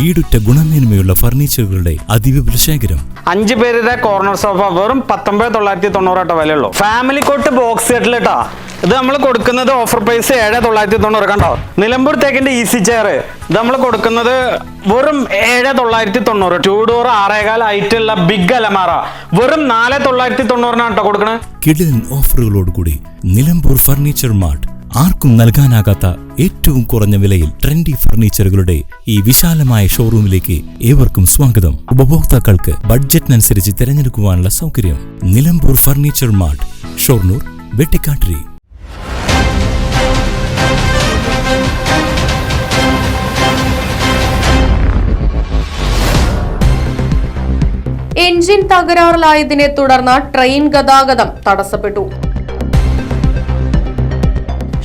ഈടുറ്റ ഗുണമേന്മയുള്ള ഫർണിച്ചറുകളുടെ അതിവിപുല ശേഖരം. 5 പേരുടെ കോർണർ സോഫ വെറും 19,990 വിലയുള്ളൂ. ഫാമിലി കോട്ട് ബോക്സ് സെറ്റിലിട്ടാ ഇത് നമ്മൾ കൊടുക്കുന്നത് ഓഫർ പ്രൈസ് 7,990. കണ്ടോ, നിലമ്പൂർ തേക്കിന്റെ ഈസി ചെയർ ഇത് നമ്മൾ കൊടുക്കുന്നത് വെറും 7,990. 2 ഡോർ 6.25 ആയിട്ടുള്ള ബിഗ് അലമാറ വെറും 4,990 കേട്ടോ കൊടുക്കണേ. കിടിലൻ ഓഫറുകളോടുകൂടി നിലമ്പൂർ ഫർണിച്ചർ മാർട്ട് ആർക്കും നൽകാനാകാത്ത ഏറ്റവും കുറഞ്ഞ വിലയിൽ ട്രെൻഡി ഫർണിച്ചറുകളുടെ ഈ വിശാലമായ ഷോറൂമിലേക്ക് ഏവർക്കും സ്വാഗതം. ഉപഭോക്താക്കൾക്ക് ബഡ്ജറ്റിനനുസരിച്ച് തിരഞ്ഞെടുക്കുവാനുള്ള സൗകര്യം. Nilambur furniture mart, Shoranur, Vettikkattiri. Engine തകരാറിലായതിനെ തുടർന്ന് ട്രെയിൻ ഗതാഗതം തടസ്സപ്പെട്ടു.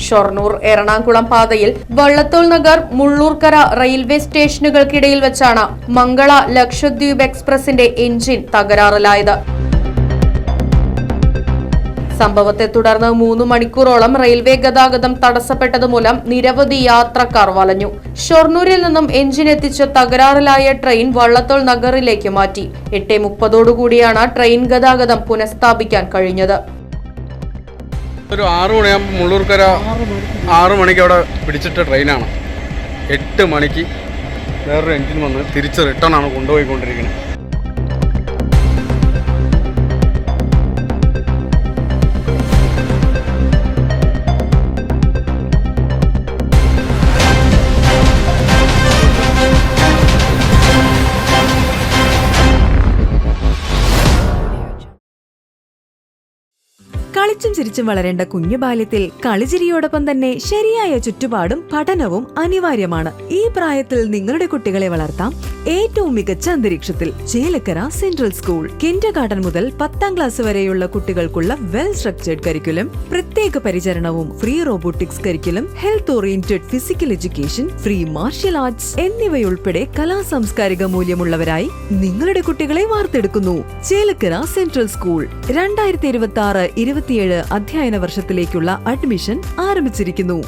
ഷൊർണൂർ എറണാകുളം പാതയിൽ വള്ളത്തോൾ നഗർ മുള്ളൂർക്കര റെയിൽവേ സ്റ്റേഷനുകൾക്കിടയിൽ വെച്ചാണ് മംഗള ലക്ഷദ്വീപ് എക്സ്പ്രസിന്റെ എൻജിൻ തകരാറിലായത്. സംഭവത്തെ തുടർന്ന് 3 മണിക്കൂറോളം റെയിൽവേ ഗതാഗതം തടസ്സപ്പെട്ടതുമൂലം നിരവധി യാത്രക്കാർ വലഞ്ഞു. ഷൊർണൂരിൽ നിന്നും എൻജിൻ എത്തിച്ച തകരാറിലായ ട്രെയിൻ വള്ളത്തോൾ നഗറിലേക്ക് മാറ്റി. 8:30 ട്രെയിൻ ഗതാഗതം പുനഃസ്ഥാപിക്കാൻ കഴിഞ്ഞത്. ഒരു 6 മണിയാകുമ്പോൾ മുള്ളൂർക്കര 6 മണിക്ക് അവിടെ പിടിച്ചിട്ട ട്രെയിനാണ്. 8 മണിക്ക് വേറൊരു എൻജിൻ വന്ന് തിരിച്ച് റിട്ടേൺ ആണ് കൊണ്ടുപോയിക്കൊണ്ടിരിക്കുന്നത്. കളിച്ചും ചിരിച്ചും വളരേണ്ട കുഞ്ഞു ബാല്യത്തിൽ കളിചിരിയോടൊപ്പം തന്നെ ശരിയായ ചുറ്റുപാടും പഠനവും അനിവാര്യമാണ്. ഈ പ്രായത്തിൽ നിങ്ങളുടെ കുട്ടികളെ വളർത്താം ഏറ്റവും മികച്ച അന്തരീക്ഷത്തിൽ. Chelakkara central school. കിൻഡർഗാർട്ടൻ മുതൽ 10ാം ക്ലാസ് വരെയുള്ള കുട്ടികൾക്കുള്ള വെൽ സ്ട്രക്ചേർഡ് കരിക്കുലം, പ്രത്യേക പരിചരണവും free robotics curriculum, health oriented physical education, free martial arts എന്നിവയുൾപ്പെടെ കലാസാംസ്കാരിക മൂല്യമുള്ളവരായി നിങ്ങളുടെ കുട്ടികളെ വാർത്തെടുക്കുന്നു. ചേലക്കര സെൻട്രൽ സ്കൂൾ 2026-27 അധ്യയന വർഷത്തിലേക്കുള്ള അഡ്മിഷൻ ആരംഭിച്ചിരിക്കുന്നു.